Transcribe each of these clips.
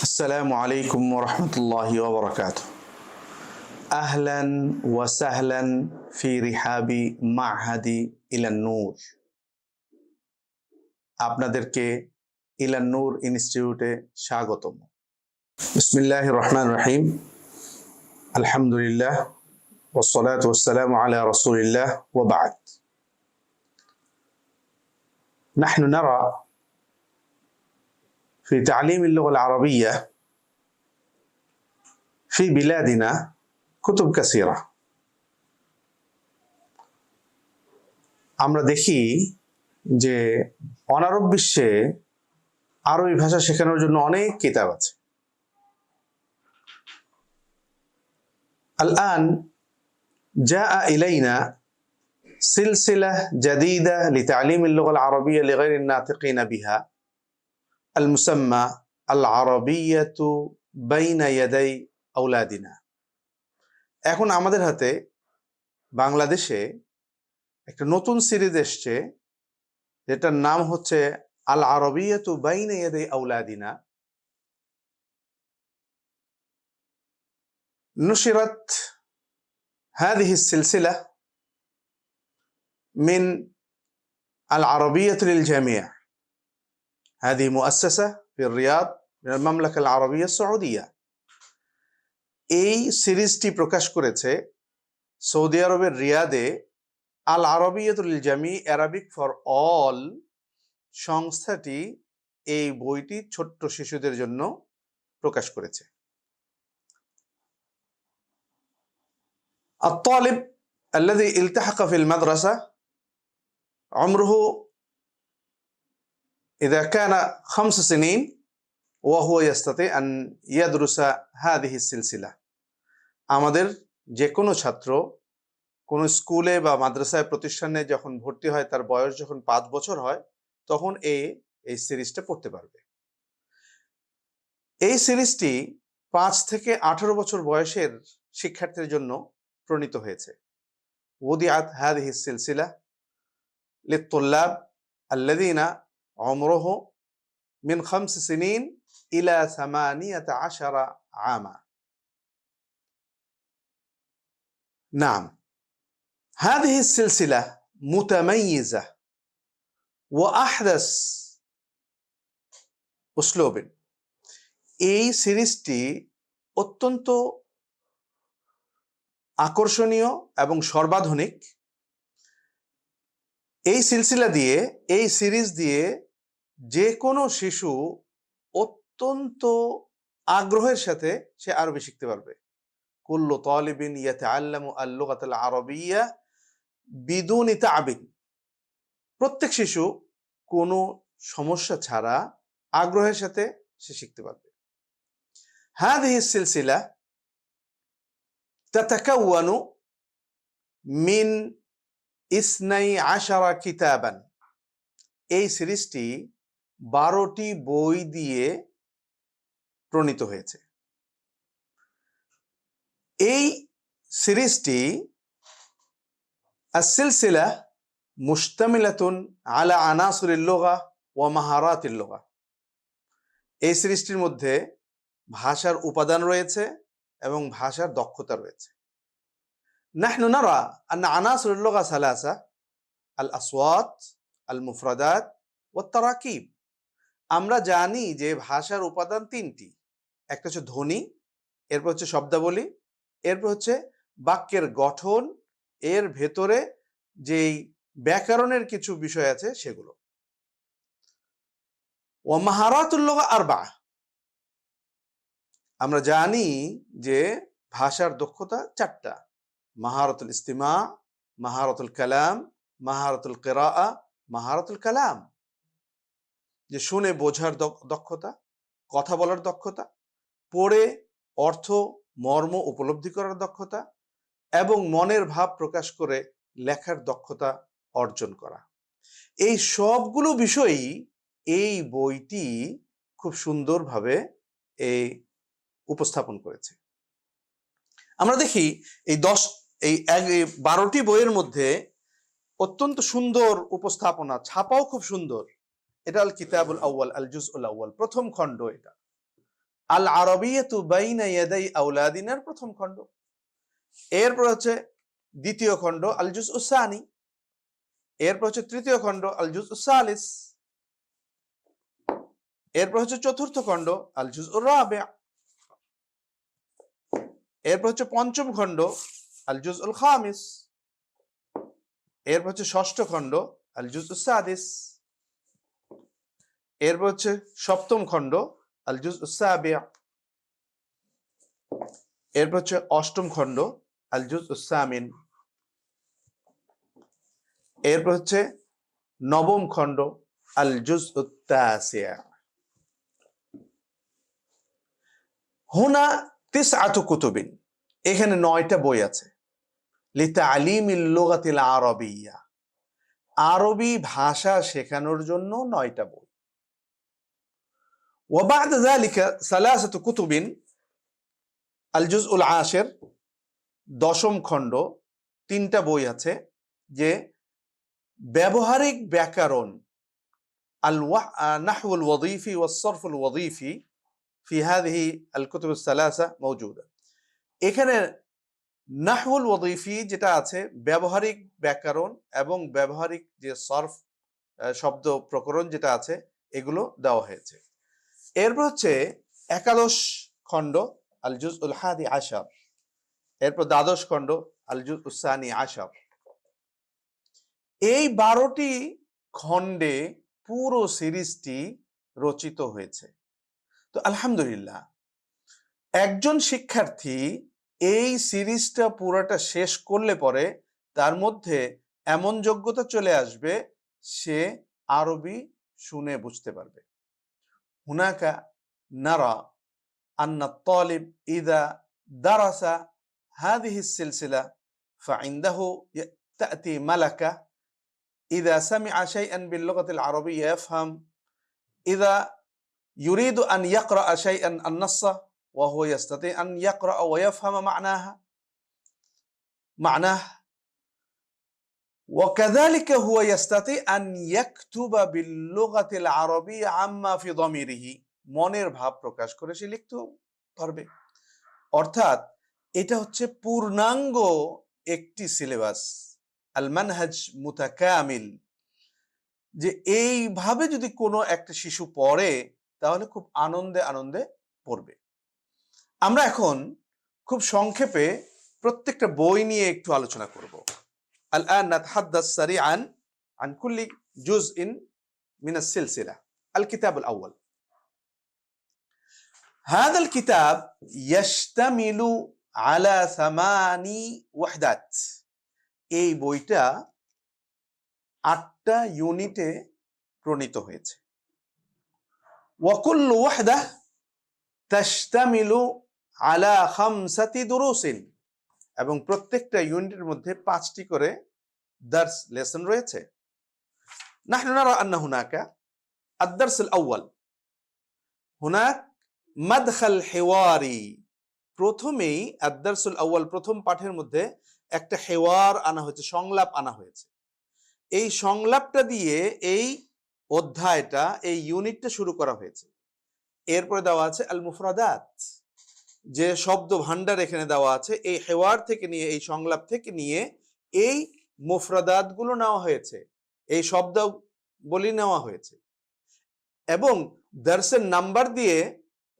السلام عليكم ورحمة الله وبركاته. أهلا وسهلا في رحاب معهد إلى النور. আপনাদেরকে ইলান নূর ইনস্টিটিউটে স্বাগতম। বিসমিল্লাহির রহমানির রহিম। আলহামদুলিল্লাহ ওয়াসসালাতু ওয়াসসালামু আলা রাসূলিল্লাহ ওয়া বা'দ। نحن نرى في تعليم اللغة العربية في بلادنا كتب كثيرة. আমরা দেখি যে অনারব বিশ্বে আরবি ভাষা শেখানোর জন্য অনেক কিতাব আছে। الآن جاء إلينا سلسلة جديدة لتعليم اللغة العربية لغير الناطقين بها المسمى العربية بين يدي أولادنا. এখন আমাদের হাতে বাংলাদেশে একটা নতুন সিরিজ এসছে যেটার নাম হচ্ছে আল আরবিয়াতু বাইনা ইয়াদাই আওলাদিনা। نشرت هذه السلسلة من العربية للجميع. هذه مؤسسة في الرياض من المملكة العربية السعودية. এই সিরিজটি প্রকাশ করেছে সৌদি আরবের রিয়াদে আল আরবিয়াতুল জামি অ্যারাবিক ফর অল সংস্থাটি এই বইটি ছোট্ট শিশুদের জন্য প্রকাশ করেছে। الطالب الذي التحق في المدرسة عمره إذا كان 5 سنين وهو يستطيع أن يدرس هذه السلسلة. আমাদের যে কোনো ছাত্র কোন স্কুলে বা মাদ্রাসায় প্রতিষ্ঠানে যখন ভর্তি হয় তার বয়স যখন 5 বছর হয় তখন এই সিরিজটা পড়তে পারবে। এই সিরিজটি 5 থেকে 18 বছর বয়সের শিক্ষার্থীদের জন্য প্রণীত হয়েছে। وضعت هذه السلسلة للطلاب الذين عمرهم من 5 سنين إلى 18 عاما. نعم، هذه السلسلة متميزة وأحدث أسلوب. এই সিরিজটি অত্যন্ত আকর্ষণীয় এবং সর্বাধুনিক। এই সিলসিলা দিয়ে এই সিরিজ দিয়ে যে কোনো শিশু অত্যন্ত আগ্রহের সাথে সে আরবি শিখতে পারবে। কুল্লু তালিবিন ইয়াতাআল্লামু আল-লুগাতাল আরাবিয়্যা বিদুনি তা'বিন। প্রত্যেক শিশু কোনো সমস্যা ছাড়া আগ্রহের সাথে সে শিখতে পারবে। হাদিহি সিলসিলা তাতাকাওয়ানু মিন 12 কিতাবান। এই সিরিজটি 12টি বই দিয়ে প্রণীত হয়েছে। এই সিরিজটি السلسلة مشتملة على عناصر اللغة ومهارات اللغة. এই সিরিজটির মধ্যে ভাষার উপাদান রয়েছে এবং ভাষার দক্ষতা রয়েছে। نحن نرى أن عناصر اللغة 3: الأصوات، المفردات والتراكيب. আমরা জানি যে ভাষার উপাদান 3টি। একটা হচ্ছে ধ্বনি, এরপর হচ্ছে শব্দাবলী, এরপর হচ্ছে বাক্যের গঠন, এর ভেতরে যেই ব্যাকরণের কিছু বিষয় আছে সেগুলো। ওয়া মাহারাতুল লুগা 4। আমরা জানি যে ভাষার দক্ষতা 4টা: মাহারাতুল ইস্তিমা, মাহারাতুল কালাম, মাহারাতুল কিরাআ, মাহারাতুল কালাম। যে শুনে বোঝার দক্ষতা, কথা বলার দক্ষতা, পড়ে অর্থ মর্ম উপলব্ধি করার দক্ষতা এবং মনের ভাব প্রকাশ করে লেখার দক্ষতা অর্জন করা। এই সবগুলো বিষয়ই এই বইটি খুব সুন্দরভাবে উপস্থাপন করেছে। আমরা দেখি এই 12টি বইয়ের মধ্যে অত্যন্ত সুন্দর উপস্থাপনা, ছাপাও খুব সুন্দর। এটা আল কিতাবুল আউয়াল, আল জুজউল আউয়াল, প্রথম খণ্ড। এটা আল আরবিয়াতু বাইনা ইয়াদাই আওলাদিনার প্রথম খণ্ড। এরপর হচ্ছে দ্বিতীয় খণ্ড আল জুজউ সানি, এরপর হচ্ছে তৃতীয় খণ্ড আল জুজউ সালিস, এরপর হচ্ছে চতুর্থ খণ্ড আল জুজউ রাবি, এরপর হচ্ছে পঞ্চম খণ্ড আল জুজউল খামিস, এরপর হচ্ছে ষষ্ঠ খণ্ড আল জুজউ সাদিস, এরপর হচ্ছে সপ্তম খণ্ড আল জুজউ সাবি, এরপর হচ্ছে অষ্টম খণ্ড আল জুজউ সামিন, এরপর হচ্ছে নবম খণ্ড আল জুজউ তাসি। হুনা তিসআতু কুতুবিন, এখানে 9টা বই আছে। লিতালিমিল লুগাতিল আরাবিয়্যা, আরবি ভাষা শেখানোর জন্য 9টা বই। ওয়া বা'দা যালিকা সালাসাতু কুতুবিন আল জুজউল আশির, 10ম খণ্ড 3টা বই আছে, যে ব্যবহারিক ব্যাকরণ আল নাহওয়াল ওয়াযীফি ওয়াস সরফুল ওয়াযীফি ফি হাযিহি আল কুতুব আস-সালাসা মাওজুদা। এখানে নাহওয়াল ওয়াযীফি যেটা আছে, ব্যবহারিক ব্যাকরণ এবং ব্যবহারিক যে সরফ শব্দ প্রকরণ যেটা আছে, এগুলো দেওয়া হয়েছে। এরপর হচ্ছে 11 খণ্ড আল জুজউল হাদি আশার, এরপর 12 খণ্ড আল জুজউস সানি আশার। এই 12টি খণ্ডে পুরো সিরিজটি রচিত হয়েছে। তো আলহামদুলিল্লাহ, একজন শিক্ষার্থী এই সিরিজটা পুরোটা শেষ করলে পরে তার মধ্যে এমন যোগ্যতা চলে আসবে, সে আরবি শুনে বুঝতে পারবে। হুনাকা নারা আন্না তালিব ইদা দারাসা হাযিহি সিলসিলা ফাইনদাহু তা'তি মালাকা ইদা সামিআ শাইআন বিল লুগাতিল আরাবিয়্যা ইয়াফহাম ইদা يريد أن يقرأ شيئا النص وهو يستطيع أن يقرأ ويفهم معناه وكذلك هو يستطيع أن يكتب باللغة العربية عما في ضميره, মনের ভাব প্রকাশ করে সে লিখতে পারবে। অর্থাৎ এটা হচ্ছে পূর্ণাঙ্গ একটি সিলেবাস, আল মানহাজ মুতাকামিল, যে এইভাবে যদি কোনো একটা শিশু পড়ে তাহলে খুব আনন্দে আনন্দে পড়বে। আমরা এখন খুব সংক্ষেপে প্রত্যেকটা বই নিয়ে একটু আলোচনা করব। الآن نتحدث سريعا عن كل جزء من السلسلة. الكتاب الأول، هذا الكتاب يشتمل على 8 وحدات। এই বইটা 8টা ইউনিটে প্রণীত হয়েছে। وكل وحدة تشتمل على 5 دروس, এবং প্রত্যেকটা ইউনিটের মধ্যে 5টি করে দার্স লেসন রয়েছে। نحن نرى أن هناك الدرس الأول هناك مدخل حواري। প্রথমেই আদ-দারসুল আউয়াল, প্রথম পাঠের মধ্যে একটা হেওয়ার আনা হয়েছে, সংলাপ আনা হয়েছে। এই সংলাপটা দিয়ে এই অধ্যায়টা, এই ইউনিটটা শুরু করা হয়েছে। এরপরে দেওয়া আছে আল মুফরাদাত, যে শব্দ ভান্ডার এখানে দেওয়া আছে। এই হেওয়ার থেকে নিয়ে, এই সংলাপ থেকে নিয়ে এই মুফরাদাত গুলো নেওয়া হয়েছে, এই শব্দ বলি নেওয়া হয়েছে, এবং দার্সের নাম্বার দিয়ে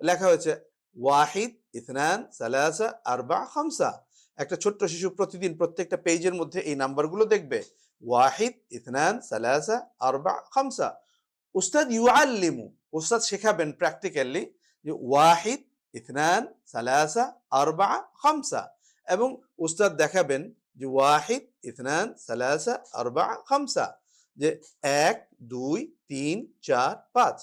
লেখা হয়েছে ওয়াহিদ, ইথনান, সালাসা, আরবা, খামসা। একটা ছোট্ট শিশু প্রতিদিন প্রত্যেকটা পেজের মধ্যে এই নাম্বারগুলো দেখবে, ওয়াহিদ, ইথনান, সালাসা, আরবা, খামসা। উস্তাদ ইউআল্লিমু, উস্তাদ শেখাবেন প্র্যাকটিক্যালি যে ওয়াহিদ, ইথনান, সালাসা, আরবা, খামসা, এবং উস্তাদ দেখাবেন যে ওয়াহিদ, ইথনান, সালাসা, আরবা, খামসা, যে 1, 2, 3, 4, 5।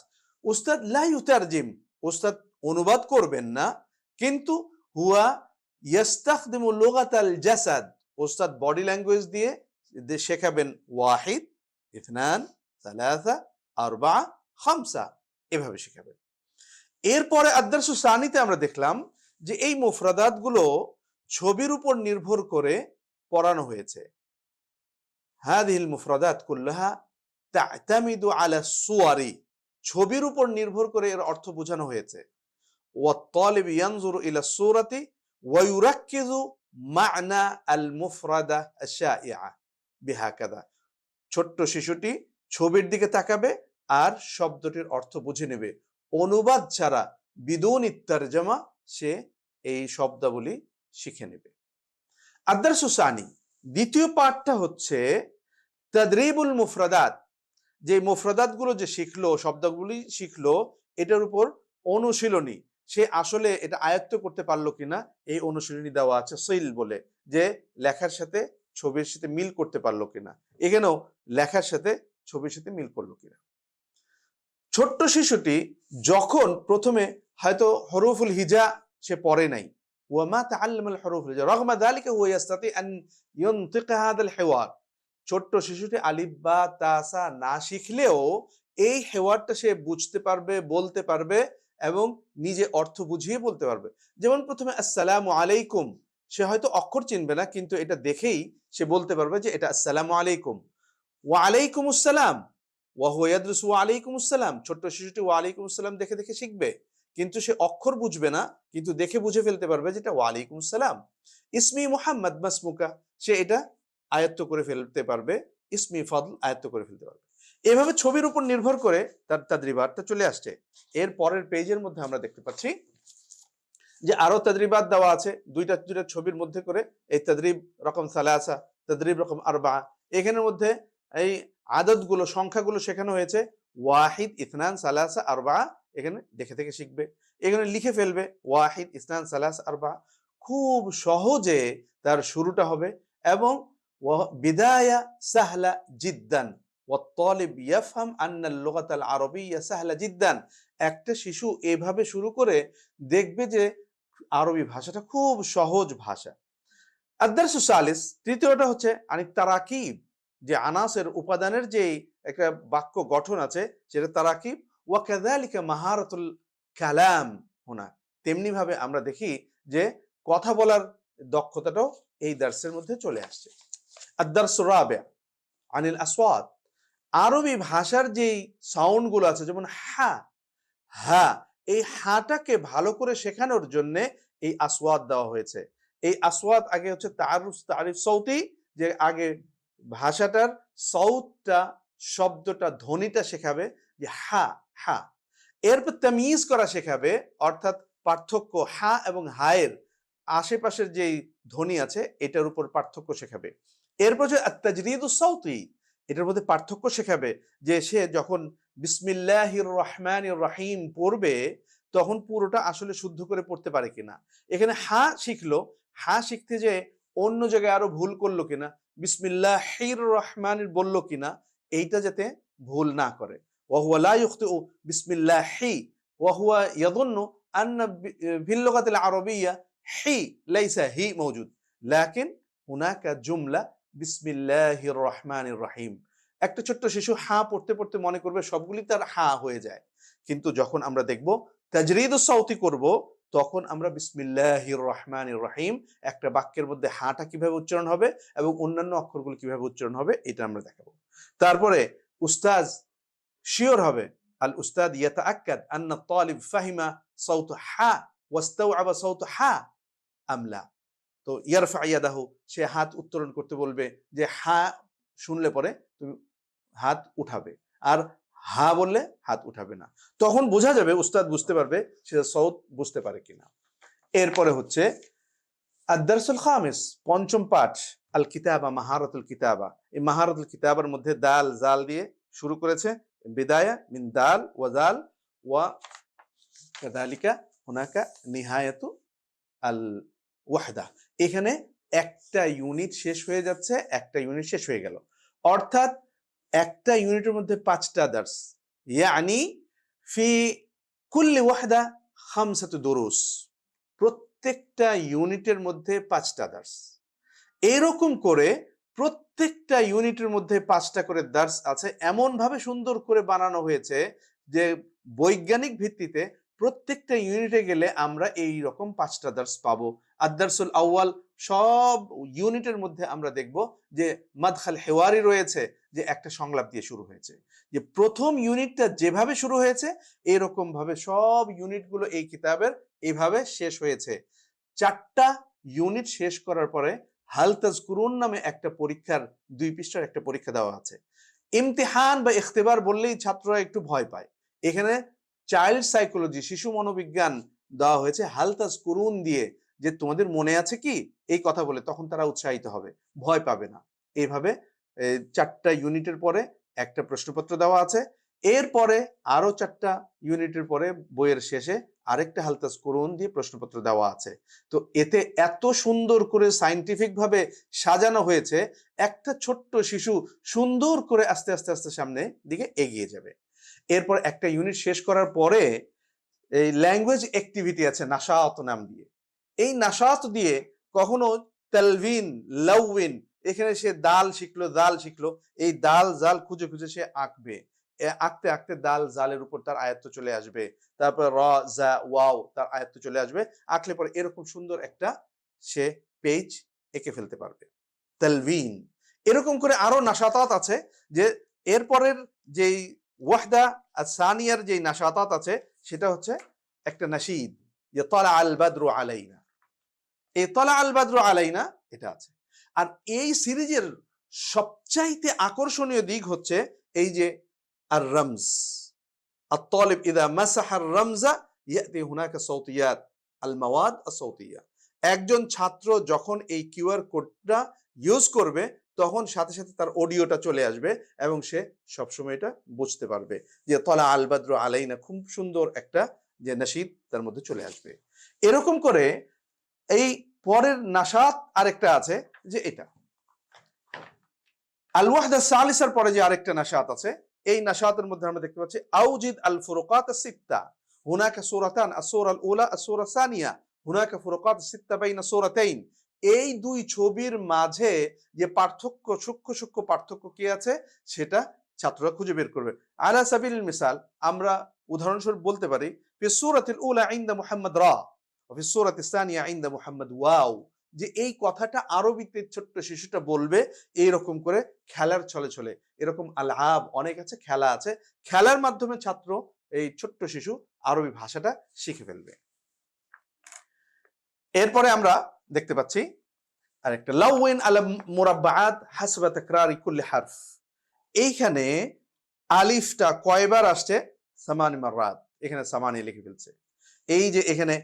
উস্তাদ লা ইউতারজিম, উস্তাদ অনুবাদ করবেন না, কিন্তু হুয়া ইস্তাখদিমু লুগাতাল জাসাদ, উস্তাদ বডি ল্যাঙ্গুয়েজ দিয়ে শেখাবেন ওয়াহিদ, ইথনান, সালাসা, আরবা, খামসা, এভাবে শেখাবেন। এরপরে আদ-দারসুস সানিতে আমরা দেখলাম যে এই মুফরাদাত গুলো ছবির উপর নির্ভর করে পড়ানো হয়েছে। হাদিহিল মুফরাদাত কুল্লাহা তা'তামিদু আলা সুওয়ারি, ছবির উপর নির্ভর করে এর অর্থ বোঝানো হয়েছে। والطالب ينظر إلى الصورة ويركز معنى المفردة الشائعة بهكذا। ছোট্ট শিশুটি ছবির দিকে তাকাবে আর শব্দটির অর্থ বুঝে নেবে, অনুবাদ ছাড়া বিদুন তারজামা সে এই শব্দাবলী শিখে নেবে। আদ-দারসু সানি, দ্বিতীয় পাঠটা হচ্ছে তাদরিবুল মুফরাদাত। যে মুফরাদাত গুলো যে শিখলো, শব্দগুলি শিখলো, এটার উপর অনুশীলনী, সে আসলে এটা আয়ত্ত করতে পারলো কিনা এই অনুশীলনী দেওয়া আছে সিল বলে, যে লেখার সাথে ছবির সাথে মিল করতে পারলো কিনা। এখানেও লেখার সাথে ছবির সাথে মিল করলো কিনা। ছোট্ট শিশুটি যখন প্রথমে হয়তো হরফুল হিজা সে পড়ে নাই, ওয়ামা তাআল্লামাল হরফুল হিজা রাগমা যালিকা হুয়া ইস্তাতি আন ইউনতিকা হাদাল হিওয়ার। ছোট্ট শিশুটি আলিফ বা তা সা না শিখলেও এই হেওয়ারটা সে বুঝতে পারবে, বলতে পারবে এবং নিজে অর্থ বুঝিয়ে বলতে পারবে। যেমন প্রথমে আসসালামু আলাইকুম, সে হয়তো অক্ষর চিনবে না, কিন্তু এটা দেখেই সে বলতে পারবে যে এটা আসসালামু আলাইকুম। ওয়া আলাইকুম আসসালাম, ওয়া হুয়া ইয়াদরুসু ওয়া আলাইকুম আসসালাম। ছোট্ট শিশুটি ওয়া আলাইকুম আসসালাম দেখে দেখে শিখবে, কিন্তু সে অক্ষর বুঝবে না, কিন্তু দেখে বুঝে ফেলতে পারবে যেটা ওয়া আলাইকুম আসসালাম। ইসমি মুহাম্মদ মাসমুকা, সে এটা আয়ত্ত করে ফেলতে পারবে, ইসমি ফদল আয়ত্ত করে ফেলতে পারবে। এভাবে ছবির উপর নির্ভর করে তার তাদরিবাতটা চলে আসছে। এর পরের পেজের মধ্যে আমরা দেখতে পাচ্ছি যে আরো তাদরিবাত দেওয়া আছে, দুইটা দুইটা ছবির মধ্যে করে। এই তাদরিব রকম সালাসা, তাদরিব রকম আরবা, এখানের মধ্যে এই আদতগুলো, সংখ্যাগুলো শেখানো হয়েছে। ওয়াহিদ, ইথনান, সালাসা, আরবা, এখানে দেখে দেখে শিখবে, এখানে লিখে ফেলবে ওয়াহিদ, ইথনান, সালাসা, আরবা। খুব সহজে তার শুরুটা হবে এবং বিদায়া সাহলা জিদ্দান ওয়াত-তালিব ইয়াফহাম আন্না আল-লুগাতাল আরাবিয়্যা সাহলা জিদ্দান। একটা শিশু এভাবে শুরু করে দেখবে যে আরবি ভাষাটা খুব সহজ ভাষা। আদ-দারসু সালিস, তৃতীয়টা হচ্ছে আনিত তারাকিব, যে আনাসের উপাদানের যে একটা বাক্য গঠন আছে সেটা তারাকিব। ওয়া কাযালিকা মাহারাতুল কালাম হুনা, তেমনি ভাবে আমরা দেখি যে কথা বলার দক্ষতাটাও এই দার্সের মধ্যে চলে আসছে। আদ-দারসু রাবি আনিল আসওয়াত, আরবি ভাষার যেই সাউন্ড গুলো আছে, যেমন হা, হা, এই হাটাকে ভালো করে শেখানোর জন্য এই আসওয়াত দেওয়া হয়েছে। এই আসওয়াত আগে হচ্ছে তারিফ সৌতি, যে আগে ভাষাটার সৌতটা, শব্দটা, ধ্বনিটা শেখাবে যে হা হা। এরপর তামিজ করা শেখাবে, অর্থাৎ পার্থক্য হা এবং হায়ের আশেপাশের যেই ধ্বনি আছে এটার উপর পার্থক্য শেখাবে। এরপর যে আত-তাজরিদুস সাউতি, এটার মধ্যে পার্থক্য শেখাবে, যে সে যখন বিসমিল্লাহির রহমানির রহিম পড়বে তখন পুরোটা আসলে শুদ্ধ করে পড়তে পারে কিনা। এখানে হা শিখলো, হা শিখতে যে অন্য জায়গায় আরো ভুল করলো কিনা, বিসমিল্লাহির রহমানির বললো কিনা, এইটা যাতে ভুল না করে। ওয়া হুয়া লা ইখতিউ বিসমিল্লাহি ওয়া হুয়া ইয়াযুন্নু আন্না ফিল লুগাতিল আরাবিয়্যা হি লাইসা হি মওজুদ, লাকিন হুনাকা জুমলা বিসমিল্লাহির রহমানির রহিম। একটা ছোট্ট শিশু হা পড়তে পড়তে মনে করবে সবগুলি তার হা হয়ে যায়, কিন্তু যখন আমরা দেখব তাজরিদুস সাউতি করব, তখন আমরা বিসমিল্লাহির রহমানির রহিম, একটা বাক্যের মধ্যে হাটা কিভাবে উচ্চারণ হবে এবং অন্যান্য অক্ষরগুলো কিভাবে উচ্চারণ হবে এটা আমরা দেখাবো। তারপরে উস্তাজ শিওর হবে, আল উস্তাদ ইয়াতাআক্কাদ আন্না আত-তালিব ফাহিমা সাউত হা ওয়াস্তাওআবা সাউত হা আমলা। তো ইয়ারফা ইয়াদাহু, সে হাত উত্তোলন করতে বলবে, যে হা শুনলে পরে তুমি হাত উঠাবে, আর হা বললে হাত উঠাবে না। তখন বোঝা যাবে, উস্তাদ বুঝতে পারবে সে সৌত বুঝতে পারে কিনা। এরপরে হচ্ছে আদ-দারসুল খামিস, পঞ্চম পাঠ, আল কিতাবা মাহারাতুল কিতাবা। এই মাহারাতুল কিতাবার মধ্যে দাল জাল দিয়ে শুরু করেছে, বিদায়া মিন দাল ওয়া জাল ওয়া কাযালিকা হুনাকা নিহায়াতু আল ওয়াহদা। এখানে একটা ইউনিট শেষ হয়ে যাচ্ছে, একটা ইউনিট শেষ হয়ে গেল, অর্থাৎ একটা ইউনিটের মধ্যে 5টা দার্স, ইয়ানি ফি কুল্লি ওয়াহদা খামসাতু দুরুস, প্রত্যেকটা ইউনিটের মধ্যে 5টা দার্স। এরকম করে প্রত্যেকটা ইউনিটের মধ্যে 5টা করে দার্স আছে, এমন ভাবে সুন্দর করে বানানো হয়েছে যে বৈজ্ঞানিক ভিত্তিতে প্রত্যেকটা ইউনিটে গেলে আমরা এই রকম 5টা দার্স পাবো। আদ-দারসুল আউয়াল সব ইউনিটের মধ্যে আমরা দেখব যে মাদখাল হেওয়ারি রয়েছে, যে একটা সংলাপ দিয়ে শুরু হয়েছে। যে প্রথম ইউনিটটা যেভাবে শুরু হয়েছে এরকম ভাবে সব ইউনিটগুলো এই কিতাবের এইভাবে শেষ হয়েছে। 4টা ইউনিট শেষ করার পরে হাল তাজকুরুন নামে একটা পরীক্ষার 2 পৃষ্ঠার একটা পরীক্ষা দেওয়া আছে। ইমতিহান বা ইখতিবার বললেই ছাত্ররা একটু ভয় পায়। এখানে চাইল্ড সাইকোলজি, শিশু মনোবিজ্ঞান দেওয়া হয়েছে হাল তাজকুরুন দিয়ে, যে তোমাদের মনে আছে কি এই কথা বলে, তখন তারা উৎসাহিত হবে, ভয় পাবে না। এইভাবে 4টা ইউনিটের পরে একটা প্রশ্নপত্র দেওয়া আছে। এরপরে আরো 4টা ইউনিটের পরে বইয়ের শেষে আরেকটা হাল তাজকুরুন দিয়ে প্রশ্নপত্র দেওয়া আছে। তো এতে এত সুন্দর করে সায়েন্টিফিক ভাবে সাজানো হয়েছে, একটা ছোট্ট শিশু সুন্দর করে আস্তে আস্তে আস্তে সামনে দিকে এগিয়ে যাবে। এরপর একটা ইউনিট শেষ করার পরে এই ল্যাঙ্গুয়েজ অ্যাক্টিভিটি আছে নাশাত নাম দিয়ে। এই নাশাত দিয়ে কখনো তালভিন, লাউইন, এখানে সে দাল শিখলো, জাল শিখলো, এই দাল জাল খুঁজে খুঁজে সে আঁকবে। আঁকতে আঁকতে দাল জালের উপর তার আয়ত্ত চলে আসবে, তারপর র জা ওয়াও তার আয়ত্ত চলে আসবে, আঁকলে পরে এরকম সুন্দর একটা সে পেজ এঁকে ফেলতে পারবে। তালভিন, এরকম করে আরো নাশাতাত আছে, যে এরপরের যেই ওয়াহদা আসানিয়ার যেই নাশাতাত আছে সেটা হচ্ছে একটা নাশিদ, যে তালা আল বাদরু আলাইনা। এই তালা আল বাদরু আলাইনা এটা আছে। আর এই সিরিজের সবচাইতে আকর্ষণীয় দিক হচ্ছে এই যে আর রমজ, আত-তালিব ইযা মাসাহা আর-রমজা ইয়াতি হুনাকা সাওতিয়াত আল মাওয়াদ আস-সাওতিয়া। একজন ছাত্র যখন এই কিউআর কোডটা ইউজ করবে তখন সাথে সাথে তার অডিওটা চলে আসবে এবং সে সবসময় এটা বুঝতে পারবে যে তালা আল বাদরু আলাইনা খুব সুন্দর একটা যে নাশিদ তার মধ্যে চলে আসবে। এরকম করে এই পরের নাশাত আরেকটা আছে, যে এটা আল ওয়াহদা সালিসার পরে যে আরেকটা নাশাত আছে, এই নাশাতের মধ্যে আমরা দেখতে পাচ্ছি আউজিদ আল ফুরুকাত আস-সিত্তা, হুনাকা সূরাতান আস-সূরা আল-উলা আস-সূরা আস-সানিয়া, হুনাকা ফুরুকাত আস-সিত্তা বাইনা সূরাতাইন। এই দুই ছবির মাঝে যে পার্থক্য, সূক্ষ্ম সূক্ষ্ম পার্থক্য কি আছে সেটা ছাত্ররা খুঁজে বের করবে। আলা সাবিলিল মিসাল, আমরা উদাহরণস্বরূপ বলতে পারি ফি সূরাতিল উলা ইনদা মুহাম্মদ রা ওয়া ফি সূরাতিস সানিয়া ইনদা মুহাম্মদ ওয়াও, যে এই কথাটা আরবিতে ছোট্ট শিশুটা বলবে এইরকম করে খেলার ছলে ছলে। এরকম আলআব অনেক আছে, খেলা আছে, খেলার মাধ্যমে ছাত্র এই ছোট্ট শিশু আরবি ভাষাটা শিখে ফেলবে। এরপরে আমরা দেখতে পাচ্ছি আরেকটা লাউইন আলা মুরাব্বাআত হাসবা তাকরারি কুল্লি হারফ। এইখানে আলিফটা কয়বার আসছে? 8 মাররাত, এখানে 8 লিখে ফেলছে। এই যে এখানে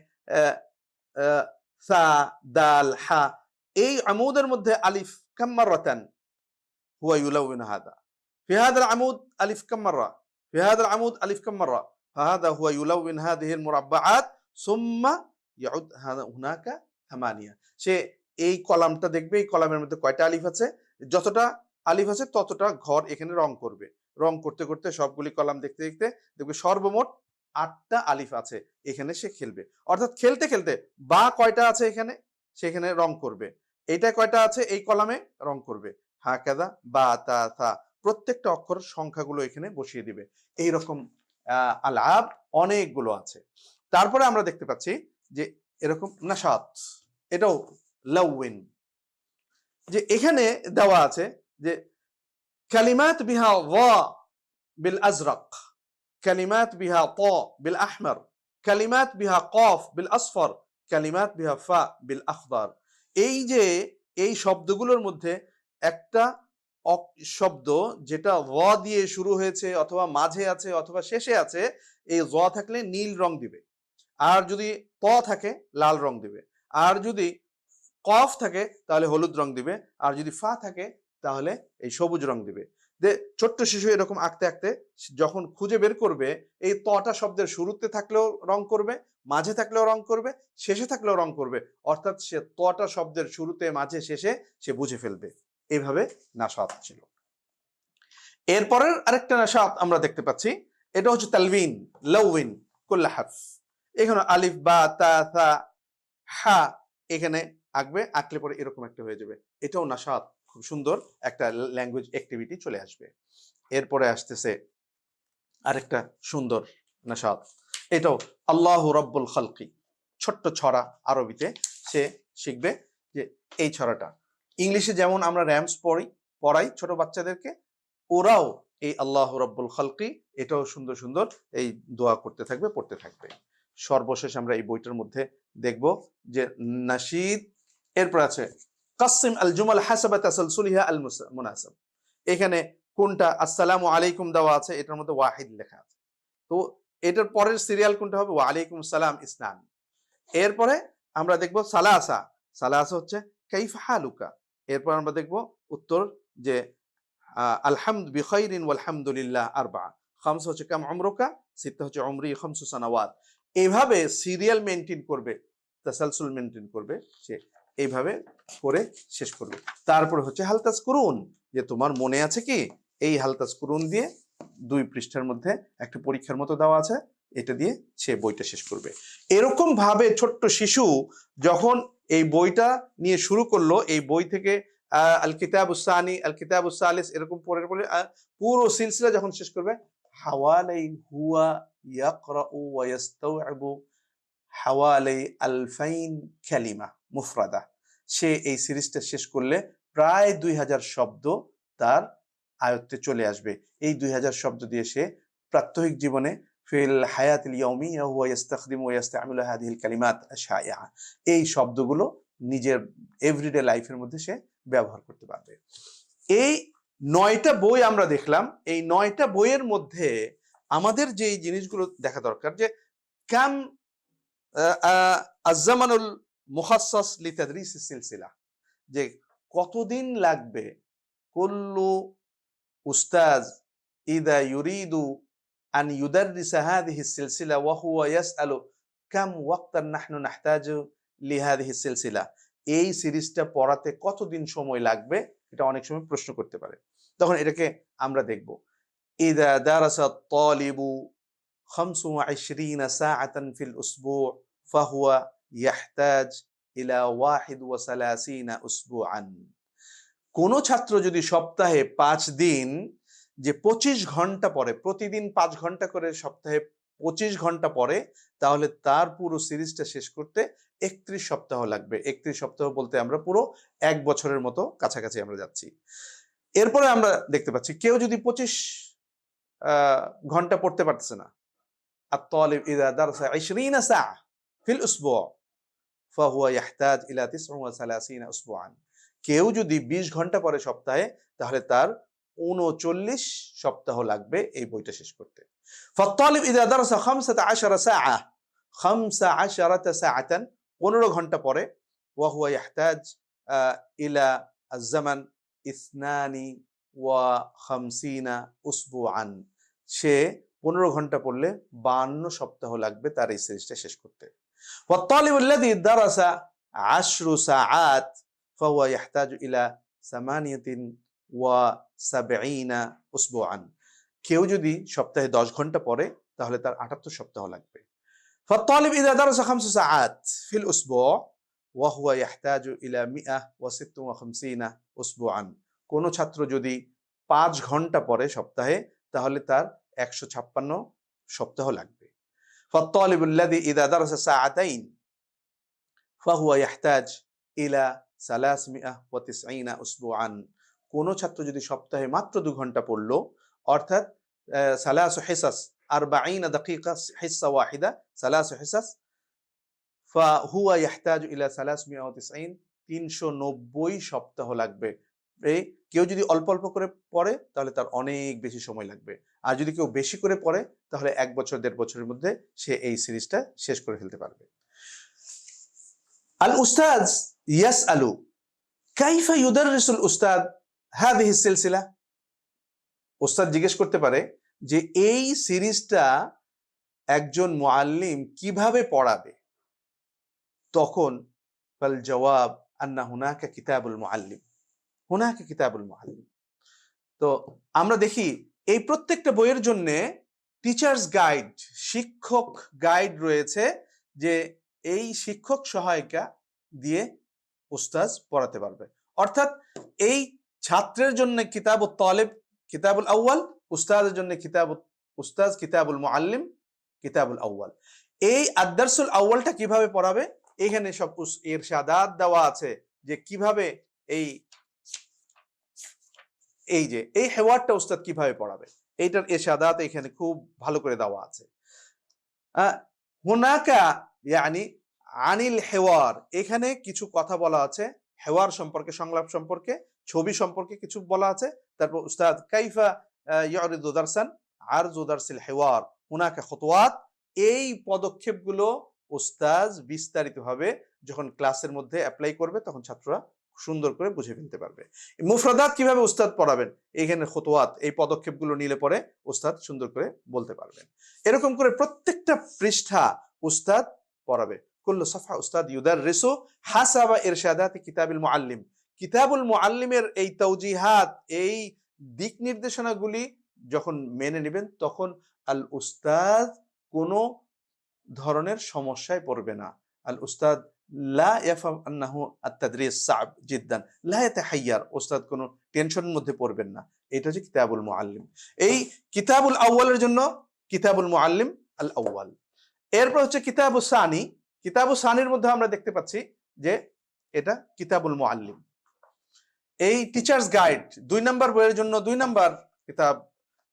সা দাল হা, এই আমুদের মধ্যে আলিফ কাম মাররাতান হুয়া ইউলাউইন হাদা, في هذا العمود ألف كم مرة، في هذا العمود ألف كم مرة، فهذا هو يلون هذه المربعات ثم يعد هناك 8। সে এই কলামটা দেখবে, এই কলামের মধ্যে কয়টা আলিফ আছে, যতটা আলিফ আছে ততটা ঘর এখানে রং করবে। রং করতে করতে সবগুলি কলাম দেখতে দেখতে দেখবে সর্বমোট 8টা আলিফ আছে, এখানে সে খেলবে। অর্থাৎ খেলতে খেলতে বা কয়টা আছে এখানে সেখানে রং করবে, এইটা কয়টা আছে এই কলামে রং করবে, হাকাদা বা তা থা, প্রত্যেকটা অক্ষর সংখ্যাগুলো এখানে বসিয়ে দিবে। এইরকম আলাব অনেকগুলো আছে। তারপরে আমরা দেখতে পাচ্ছি যে এরকম নাশাত, এটাও লাউইন, যে এখানে দেওয়া আছে যে কালিমাত বিহা ওয়া বিল আজরাক, কালিমাত বিহা তা বিল আহমার, কালিমাত বিহা কফ বিল আসফর, কালিমাত বিহা ফা বিল আখদার। এই যে এই শব্দগুলোর মধ্যে একটা শব্দ যেটা জ দিয়ে শুরু হয়েছে অথবা মাঝে আছে অথবা শেষে আছে, এই জ থাকলে নীল রং দিবে, আর যদি ত থাকে লাল রং দিবে, আর যদি কফ থাকে তাহলে হলুদ রং দিবে, আর যদি ফা থাকে তাহলে এই সবুজ রং দিবে। যে ছোট্ট শিশু এরকম আঁকতে আঁকতে যখন খুঁজে বের করবে এই তটা শব্দের শুরুতে থাকলেও রং করবে, মাঝে থাকলেও রং করবে, শেষে থাকলেও রং করবে, অর্থাৎ সে তটা শব্দের শুরুতে মাঝে শেষে সে বুঝে ফেলবে। এইভাবে নাশাত ছিল। এরপরের আরেকটা নাশাত আমরা দেখতে পাচ্ছি, এটা হচ্ছে তালবিন, লাউইন কুল্লা হারফ। এখানে আলিফ বা তা থা হা এখানে আঁকবে, আঁকলে পরে এরকম একটা হয়ে যাবে। এটাও নাশাত, খুব সুন্দর একটা ল্যাঙ্গুয়েজ অ্যাক্টিভিটি চলে আসবে। এরপরে আসতেছে আরেকটা সুন্দর নাশাত, এটাও আল্লাহু রাব্বুল খালকি, ছোট্ট ছড়া আরবিতে, সে শিখবে যে এই ছড়াটা। ইংলিশে যেমন আমরা র্যামস পড়াই ছোট বাচ্চাদেরকে, ওরাও এই আল্লাহ রাব্বুল খালকি এটাও সুন্দর সুন্দর এই দোয়া করতে থাকবে, পড়তে থাকবে। সর্বশেষ আমরা এই বইটার মধ্যে দেখব যে নাশিদ, এরপর আছে কাসিম আল জুমাল হাসাবা তাসালসুলিহা আল মুনাসাব। এখানে কোনটা আসসালামু আলাইকুম দেওয়া আছে, এটার মধ্যে ওয়াহিদ লেখা আছে, তো এটার পরের সিরিয়াল কোনটা হবে? ওয়া আলাইকুম সালাম ইসনান। এরপরে আমরা দেখব সালাসা, সালাসা হচ্ছে কাইফা হালুকা। এরপর আমরা দেখব উত্তর যে আলহামদ বিখাইরিন ওয়ালহামদুলিল্লাহ আরবা। খামসা হচ্ছে কাম উমরুকা, সিত্তা হচ্ছে উমরি খামসু সানাওয়াত। এইভাবে সিরিয়াল মেইনটেইন করবে, তাসালসুল মেইনটেইন করবে, সে এইভাবে করে শেষ করবে। তারপর হচ্ছে হাল তাজকুরুন, যে তোমার মনে আছে কি? এই হাল তাজকুরুন দিয়ে 2 পৃষ্ঠার মধ্যে একটা পরীক্ষার মতো দেওয়া আছে, এটা দিয়ে সে বইটা শেষ করবে। এরকম ভাবে ছোট্ট শিশু যখন এই বইটা নিয়ে শুরু করলো, এই বই থেকে আল কিতাবুস সানি, আল কিতাবুস সালিস, এরকম পড়ে পড়ে পুরো সিলসিলা যখন শেষ করবে, হাওয়ালাই হুয়া ইয়াকরাউ ওয়া ইয়াস্তাউইবু হাওয়ালাই আলফাইন কালিমা মুফরাদা। সে এই সিরিজটা শেষ করলে প্রায় 2000 শব্দ তার আয়ত্তে চলে আসবে। এই 2000 শব্দ দিয়ে সে প্রাত্যহিক জীবনে ফিল হায়াতিল ইয়াউমিয়া হুয়া ইস্তাখদিমু ওয়া ইস্তামিলু হাদিহিল কালিমাত আশ-শাইআ, এই শব্দগুলো নিজের এভরিডে লাইফের মধ্যে সে ব্যবহার করতে পারবে। এই 9টা বই আমরা দেখলাম। এই 9টা বইয়ের মধ্যে আমাদের যে জিনিসগুলো দেখা দরকার, যে কাম আজ-জামানুল মুখাসসাস লিতাদরিস সিলসিলা, যে কতদিন লাগবে কুল্লু উস্তাজ ইদা ইউরিদু আন ইউদাররিসা হাযিহি সিলসিলা ওয়া হুয়া ইয়াসআলু কাম ওয়াক্তান নাহনু নাহতাজু লিহাযিহি সিলসিলা, এই সিরিজটা পড়াতে কতদিন সময় লাগবে, এটা অনেক সময় প্রশ্ন করতে পারে। তখন এটাকে আমরা দেখব, ইদা দারাসা আত-তালিবু 25 সাআতান ফিল উসবু' ফাহুয়া ইয়াহতাজ ইলা 31 উসবুআন। কোন ছাত্র যদি সপ্তাহে 5 দিন, যে 25 ঘন্টা পড়ে, প্রতিদিন 5 ঘন্টা করে সপ্তাহে 25 ঘন্টা পড়ে, তাহলে তার পুরো সিরিজটা শেষ করতে 31 সপ্তাহ লাগবে। 31 সপ্তাহ বলতে আমরা পুরো 1 বছরের মতো কাছাকাছি আমরা যাচ্ছি। এরপরে আমরা দেখতে পাচ্ছি কেউ যদি 25 ঘন্টা পড়তে পারতেছে না, আত-তালিব ইযা দারাসা 20 সাআ ফিল উসবু' ফাহুয়া ইয়াহতাজ ইলা 39 উসবুআন। কেউ যদি 20 ঘন্টা পড়ে সপ্তাহে, তাহলে তার 39 সপ্তাহ লাগবে এই বইটা শেষ করতে। ফাত-তালিব ইযা দারাসা 15 সাআ 15 সাআতান, 15 ঘন্টা পড়ে, ওয়া হুয়া ইয়াহতাজ ইলা আজ-জামান 52 উসবুআন। সে 15 ঘন্টা পড়লে 52 সপ্তাহ লাগবে তার এই সিরিজটা শেষ করতে। والطالب الذي درس 10 ساعات فهو يحتاج إلى 78 أسبوعا। কেউ যদি সপ্তাহে 10 ঘন্টা পড়ে, তাহলে তার 78 সপ্তাহ লাগবে। فالطالب إذا درس 5 ساعات في الأسبوع وهو يحتاج إلى 156 أسبوعا। কোন ছাত্র যদি 5 ঘন্টা পড়ে সপ্তাহে, তাহলে তার 156 সপ্তাহ লাগবে। فالطالب الذي إذا درس ساعتين فهو يحتاج إلى 390 أسبوعا। কোন ছাত্র যদি সপ্তাহে মাত্র 2 ঘন্টা পড়লো, অর্থাৎ 3 حصص 40 دقيقة حصة واحدة 3 حصص فهو يحتاج إلى 390 390 সপ্তাহ লাগবে। এই কেউ যদি অল্প অল্প করে পড়ে, তাহলে তার অনেক বেশি সময় লাগবে। আর যদি কেউ বেশি করে পড়ে, তাহলে 1 বছর 1.5 বছরের মধ্যে সে এই সিরিজটা শেষ করে ফেলতে পারবে। আল উস্তাজ ইয়াসআলু কাইফা ইউদাররিসুল উস্তাদ হাযিহি সিলসিলা। উস্তাদ জিজ্ঞেস করতে পারে যে এই সিরিজটা একজন মুআল্লিম কিভাবে পড়াবে। তখন ফাল জবাব আন্না হুনাকা কিতাবুল মুআল্লিম, হুনাকা কিতাবুল মুআল্লিম। তো আমরা দেখি এই প্রত্যেকটা বইয়ের জন্য টিচার্স গাইড, শিক্ষক গাইড রয়েছে, যে এই শিক্ষক সহায়িকা দিয়ে উস্তাজ পড়াতে পারবে। অর্থাৎ এই ছাত্রের জন্য কিতাবুত তালিব কিতাবুল আউয়াল, উস্তাদের জন্য উস্তাজ কিতাবুল মুআল্লিম কিতাবুল আউয়াল। এই আদ-দারসুল আউয়ালটা কিভাবে পড়াবে, এখানে সব ইরশাদাত দেওয়া আছে যে কিভাবে এই যে এই হেওয়ারটা উস্তাদ কিভাবে পড়াবে, এইটার ইরশাদাত এখানে খুব ভালো করে দেওয়া আছে। হুনাকা ইয়ানি আনিল হেওয়ার, এখানে কিছু কথা বলা আছে হেওয়ার সম্পর্কে, সংলাপ সম্পর্কে, ছবি সম্পর্কে কিছু বলা আছে। তারপর উস্তাদ কাইফা ইউরিদু দারসান আরজু দারসিল হেওয়ার হুনাকা খুতুওয়াত, এই পদক্ষেপগুলো উস্তাদ বিস্তারিতভাবে যখন ক্লাসের মধ্যে অ্যাপ্লাই করবে তখন ছাত্ররা সুন্দর করে বুঝে ফেলতে পারবে। মুফরাদাত কিভাবে উস্তাদ পড়াবেন, এইখানে খুতুওয়াত এই পদক্ষেপগুলো নিলে পরে উস্তাদ সুন্দর করে বলতে পারবেন। এরকম করে প্রত্যেকটা পৃষ্ঠা উস্তাদ পড়াবে। কুল্লু সাফহা উস্তাদ ইউদাররিসু হাসাবা ইরশাদাতি কিতাবুল মুআল্লিম, কিতাবুল মুআল্লিমের এই তাওজিহাত, এই দিক নির্দেশনাগুলি যখন মেনে নেবেন তখন আল উস্তাদ কোনো ধরনের সমস্যায় পড়বে না। আল উস্তাদ লা ইয়াফহাম আন্নাহু আত-তাদরিস সা'ব জিদ্দান লা ইয়াতাহাইয়ার, উস্তাদ কোনো টেনশনের মধ্যে পড়বেন না। এটা হচ্ছে কিতাবুল মুআল্লিম। এই কিতাবুল আউয়ালের জন্য কিতাবুল মুআল্লিম আল আউয়াল। এরপর হচ্ছে কিতাবুস সানি, কিতাবুস সানির মধ্যে আমরা দেখতে পাচ্ছি যে এটা কিতাবুল মুআল্লিম, এই টিচার্স গাইড 2 নম্বর বইয়ের জন্য 2 নম্বর কিতাব,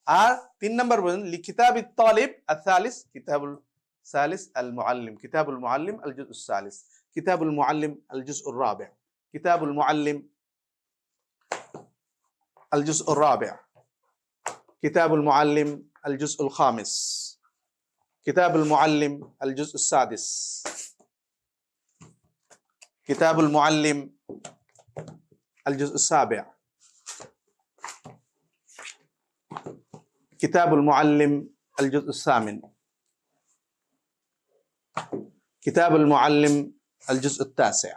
আর 3 নম্বর বই লিকিতাবিত তালিব আল-সালিস কিতাবুল সালিস আল মুআল্লিম, কিতাবুল মুআল্লিম আল জুজউস সালিস, কিতাবুল মুআল্লিম আল জুজউর রাবি', কিতাবুল মুআল্লিম আল জুজউর রাবি', কিতাবুল মুআল্লিম আল জুজউল খামিস, কিতাবুল মুআল্লিম আল জুজউস সাদিস, কিতাবুল মুআল্লিম আল জুজউস সাবি', কিতাবুল মুআল্লিম আল জুজউস সামিন, কিতাবুল মুআল্লিম আল জুজউত তাসি'।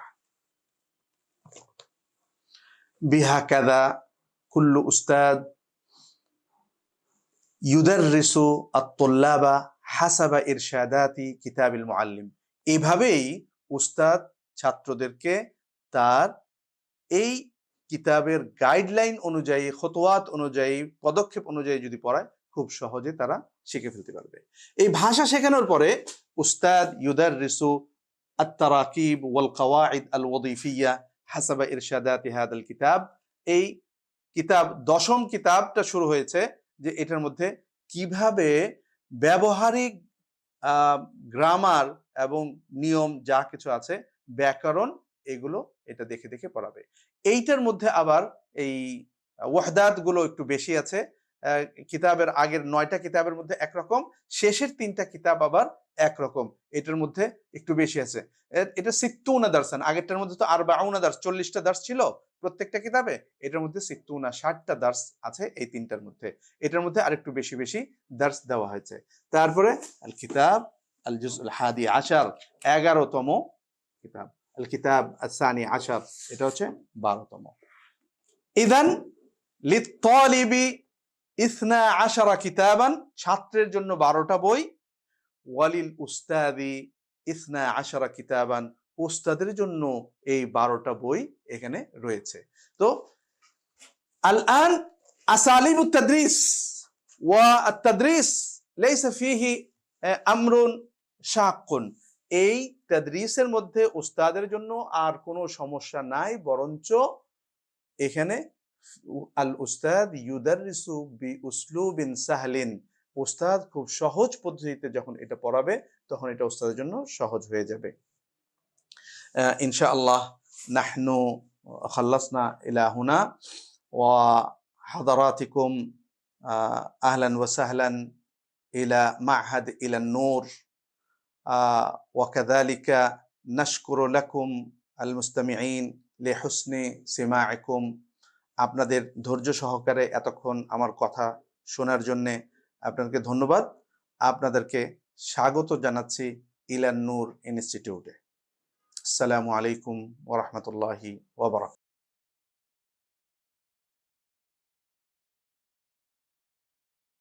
বিহাকাযা কুল্লু উস্তাদ ইউদাররিসু আত-তুল্লাবা হাসাবা ইরশাদাতি কিতাবিল মুআল্লিম, এইভাবেই উস্তাদ ছাত্রদেরকে তার এই কিতাবের গাইডলাইন অনুযায়ী, খুতুওয়াত অনুযায়ী, পদক্ষেপ অনুযায়ী যদি পড়ায় খুব সহজে তারা শিখে ফেলতে পারবে। এই ভাষা শেখানোর পরে উস্তাদ ইউদাররিসু আত-তারাকিব ওয়াল কাওয়াইদ আল ওয়াজিফিয়া হাসাবা ইরশাদাতি হাদাল কিতাব, এই কিতাব 10ম কিতাবটা শুরু হয়েছে যে এটার মধ্যে কিভাবে ব্যবহারিক গ্রামার এবং নিয়ম যা কিছু আছে, ব্যাকরণ, এগুলো এটা দেখে দেখে পড়াবে। এইটার মধ্যে আবার এই ওয়াহদাত গুলো একটু বেশি আছে। কিতাবের আগের 9টা কিতাবের মধ্যে একরকম, শেষের 3টা কিতাব আবার একরকম, এটার মধ্যে একটু বেশি আছে। এটা 60 দারসান, আগেরটার মধ্যে তো 40 দার্স, 40টা দার্স ছিল প্রত্যেকটা কিতাবে, এটার মধ্যে 60টা দার্স আছে এই 3টার মধ্যে, এটার মধ্যে আরেকটু বেশি বেশি দার্স দেওয়া হয়েছে। তারপরে আল কিতাব আল জুজউল হাদি আশার, 11তম কিতাব, আল কিতাব আস-সানি আশার, এটা হচ্ছে 12তম। ইদান লিত-তালিবি 12 কিতাবান, ছাত্রের জন্য 12টা বই, ওয়ালিল উস্তাদি 12 কিতাবান, উস্তাদের জন্য এই 12টা বই এখানে রয়েছে। তো আল-আন আসালিবুত তাদরিস ওয়া আত-তাদরিস লাইসা ফিহি আমরুন শাক্কুন, এই তাদরিসের মধ্যে উস্তাদের জন্য আর কোনো সমস্যা নাই, বরঞ্চ এখানে আল উস্তাদ ইউদাররিসু বি উসলুবিন সাহলিন, উস্তাদ খুব সহজ পদ্ধতিতে যখন এটা পড়াবে তখন এটা উস্তাদের জন্য সহজ হয়ে যাবে। ইনশাআল্লাহ নাহনু খাল্লাসনা ইলা হুনা ওয়া হাদারাতিকুম আহলান ওয়া সাহলান ইলা মা'হাদ ইলা নূর ওয়া কাযালিকা নাশকুরু লাকুম আল মুস্তামিঈন লিহুসনি সিমা'iকুম, আপনাদের ধৈর্য সহকারে এতক্ষণ আমার কথা শোনার জন্য আপনাদেরকে ধন্যবাদ। আপনাদেরকে স্বাগত জানাচ্ছি ইলান নূর ইনস্টিটিউটে। আসসালামু আলাইকুম ওয়া রাহমাতুল্লাহি ওয়া বারাকাতুহু।